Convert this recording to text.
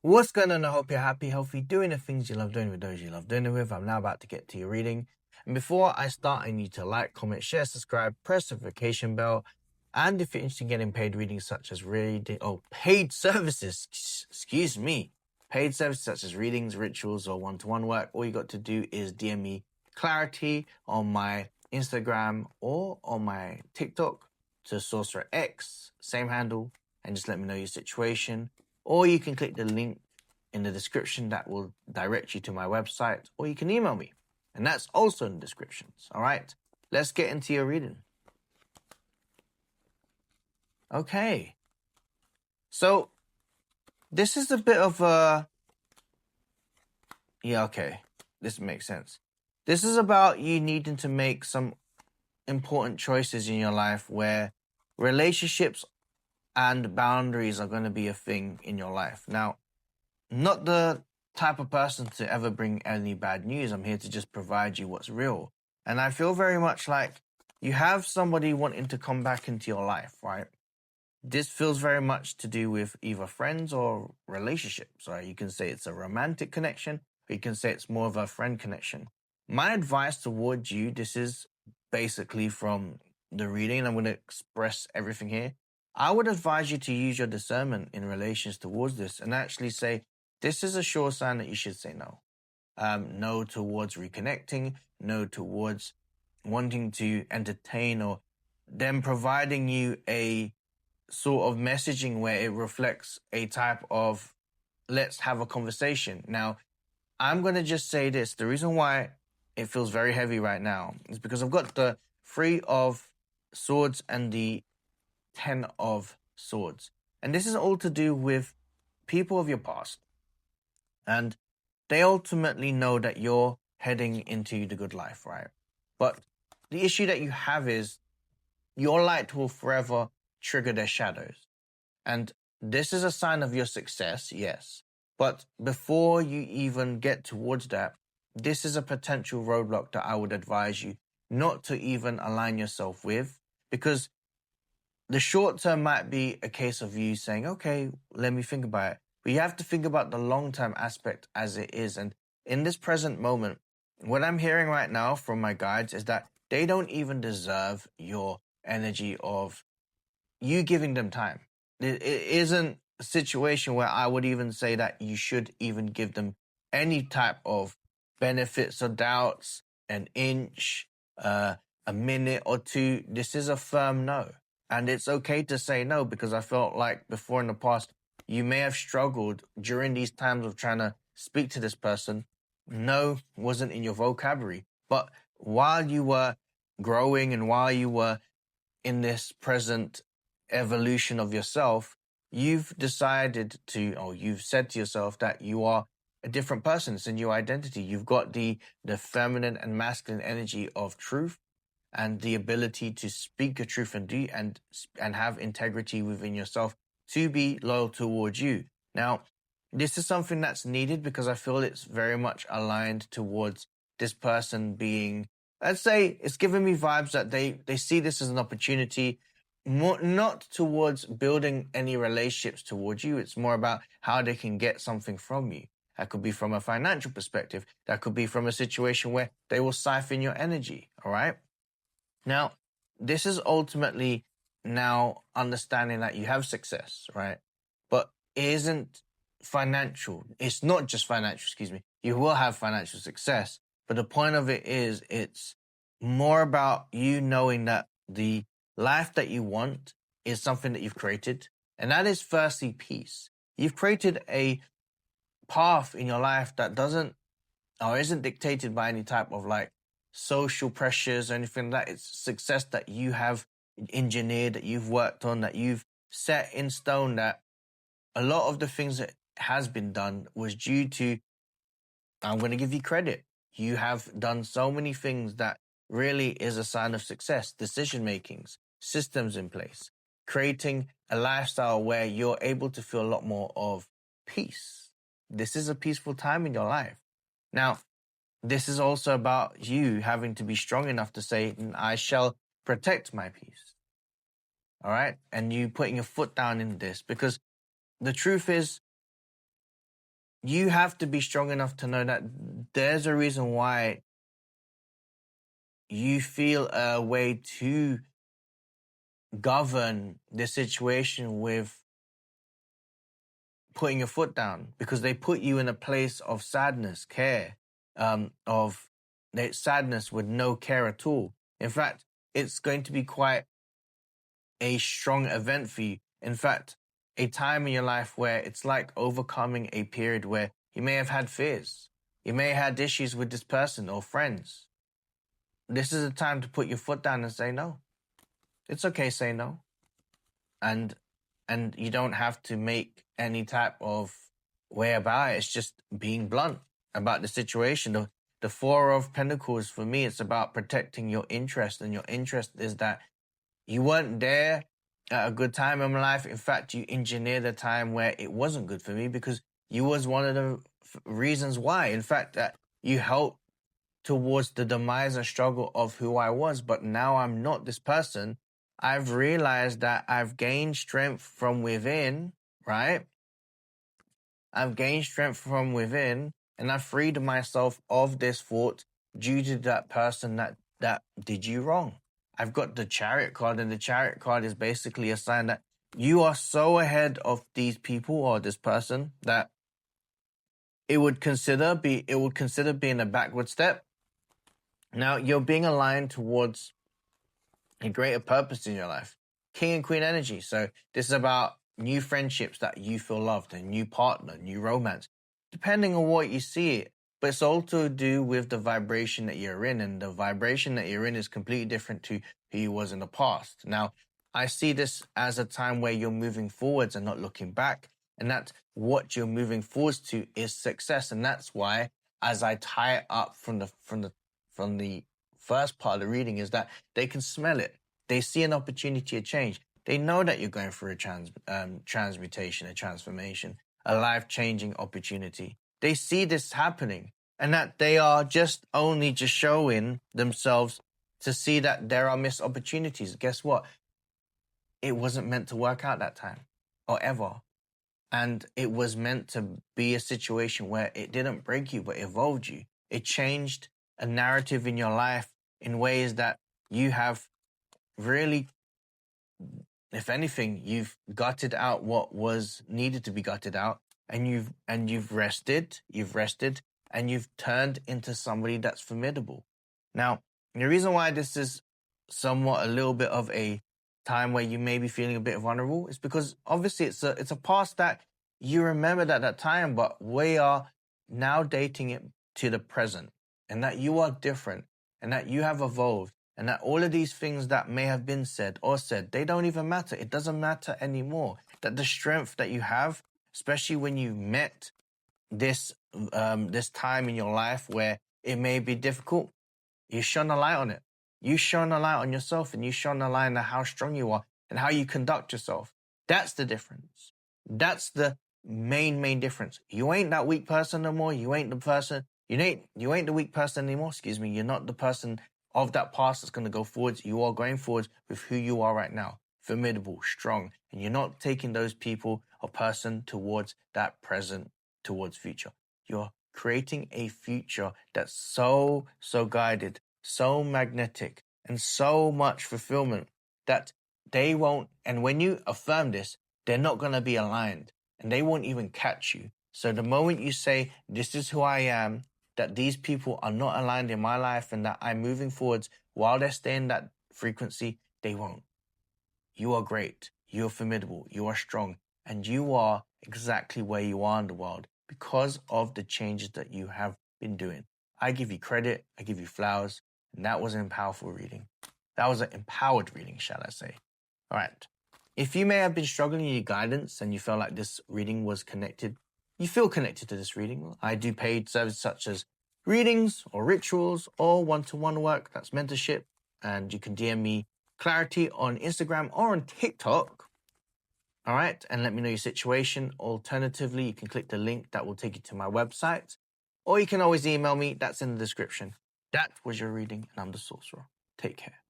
What's going on? I hope you're happy, healthy, doing the things you love doing with those you love doing it with. I'm now about to get to your reading. And before I start, I need to like, comment, share, subscribe, press the notification bell. And if you're interested in getting paid readings such as paid services, excuse me, paid services such as readings, rituals, or one-to-one work, all you got to do is DM me clarity on my Instagram or on my TikTok to Sorcerer X, same handle, and just let me know your situation. Or you can click the link in the description that will direct you to my website, or you can email me, and that's also in the descriptions. All right, let's get into your reading. Okay, so this is a bit of a this makes sense. This is about you needing to make some important choices in your life where relationships and boundaries are going to be a thing in your life. Now, not the type of person to ever bring any bad news. I'm here to just provide you what's real. And I feel very much like you have somebody wanting to come back into your life, right? This feels very much to do with either friends or relationships, right? You can say it's a romantic connection, or you can say it's more of a friend connection. My advice towards you, this is basically from the reading, and I'm going to express everything here. I would advise you to use your discernment in relations towards this and actually say, this is a sure sign that you should say no. No towards reconnecting, no towards wanting to entertain, or them providing you a sort of messaging where it reflects a type of let's have a conversation. Now, I'm going to just say this. The reason why it feels very heavy right now is because I've got the 3 of Swords and the 10 of Swords. And this is all to do with people of your past. And they ultimately know that you're heading into the good life, right? But the issue that you have is your light will forever trigger their shadows. And this is a sign of your success, yes. But before you even get towards that, this is a potential roadblock that I would advise you not to even align yourself with, because the short term might be a case of you saying, okay, let me think about it. But you have to think about the long term aspect as it is. And in this present moment, what I'm hearing right now from my guides is that they don't even deserve your energy of you giving them time. It isn't a situation where I would even say that you should even give them any type of benefits or doubts, an inch, a minute or two. This is a firm no. And it's okay to say no, because I felt like before in the past, you may have struggled during these times of trying to speak to this person. No wasn't in your vocabulary. But while you were growing and while you were in this present evolution of yourself, you've decided to, or you've said to yourself that you are a different person. It's a new identity. You've got the feminine and masculine energy of truth and the ability to speak the truth and do and have integrity within yourself to be loyal towards you. Now, this is something that's needed because I feel it's very much aligned towards this person being, let's say, it's giving me vibes that they see this as an opportunity, more, not towards building any relationships towards you. It's more about how they can get something from you. That could be from a financial perspective. That could be from a situation where they will siphon your energy. All right. Now, this is ultimately now understanding that you have success, right? But it isn't financial. It's not just financial, excuse me. You will have financial success. But the point of it is, it's more about you knowing that the life that you want is something that you've created. And that is firstly peace. You've created a path in your life that doesn't or isn't dictated by any type of like social pressures or anything like that. It's success that you have engineered, that you've worked on, that you've set in stone, that a lot of the things that has been done was due to, I'm going to give you credit. You have done so many things that really is a sign of success, decision makings, systems in place, creating a lifestyle where you're able to feel a lot more of peace. This is a peaceful time in your life. Now, this is also about you having to be strong enough to say, I shall protect my peace. All right. And you putting your foot down in this, because the truth is, you have to be strong enough to know that there's a reason why you feel a way to govern the situation with putting your foot down, because they put you in a place of sadness, care, of sadness with no care at all. In fact, it's going to be quite a strong event for you. In fact, a time in your life where it's like overcoming a period where you may have had fears. You may have had issues with this person or friends. This is a time to put your foot down and say no. It's okay, say no. And you don't have to make any type of way about it. It's just being blunt about the situation. The Four of Pentacles, for me, it's about protecting your interest. And your interest is that you weren't there at a good time in my life. In fact, you engineered a time where it wasn't good for me because you was one of the reasons why. In fact, that you helped towards the demise and struggle of who I was. But now I'm not this person. I've realized that I've gained strength from within, right? I've gained strength from within, and I've freed myself of this thought due to that person that did you wrong. I've got the Chariot card, and the Chariot card is basically a sign that you are so ahead of these people or this person that it would consider being a backward step. Now you're being aligned towards a greater purpose in your life. King and Queen energy. So this is about new friendships that you feel loved, a new partner, new romance, depending on what you see it. But it's all to do with the vibration that you're in, and the vibration that you're in is completely different to who you was in the past. Now, I see this as a time where you're moving forwards and not looking back, and that what you're moving forwards to is success. And that's why, as I tie it up from the first part of the reading, is that they can smell it. They see an opportunity to change. They know that you're going through a transmutation, a transformation, a life-changing opportunity. They see this happening, and that they are just showing themselves to see that there are missed opportunities. Guess what? It wasn't meant to work out that time or ever. And it was meant to be a situation where it didn't break you, but evolved you. It changed a narrative in your life in ways that you have really, if anything, you've gutted out what was needed to be gutted out, and you've rested, and you've turned into somebody that's formidable. Now, the reason why this is somewhat a little bit of a time where you may be feeling a bit vulnerable is because obviously it's a past that you remembered at that time, but we are now dating it to the present, and that you are different, and that you have evolved, and that all of these things that may have been said, they don't even matter. It doesn't matter anymore. That the strength that you have, especially when you met this time in your life where it may be difficult, you shone a light on it. You shone a light on yourself, and you shone a light on how strong you are and how you conduct yourself. That's the difference. That's the main difference. You ain't that weak person no more. You ain't the person. You ain't the weak person anymore. Excuse me. You're not the person of that past that's going to go forwards. You are going forwards with who you are right now. Formidable, strong, and you're not taking those people or person towards that present, towards future. You're creating a future that's so guided, so magnetic, and so much fulfillment that they won't, and when you affirm this, they're not going to be aligned, and they won't even catch you. So the moment you say, this is who I am, that these people are not aligned in my life, and that I'm moving forwards while they're staying that frequency, they won't. You are great. You're formidable. You are strong. And you are exactly where you are in the world because of the changes that you have been doing. I give you credit. I give you flowers. And that was an powerful reading. That was an empowered reading, shall I say. All right. If you may have been struggling in your guidance and you felt like this reading was connected, you feel connected to this reading, I do paid services such as readings or rituals or one-to-one work. That's mentorship. And you can DM me Clarity on Instagram or on TikTok. All right. And let me know your situation. Alternatively, you can click the link that will take you to my website, or you can always email me. That's in the description. That was your reading, and I'm the Sorcerer. Take care.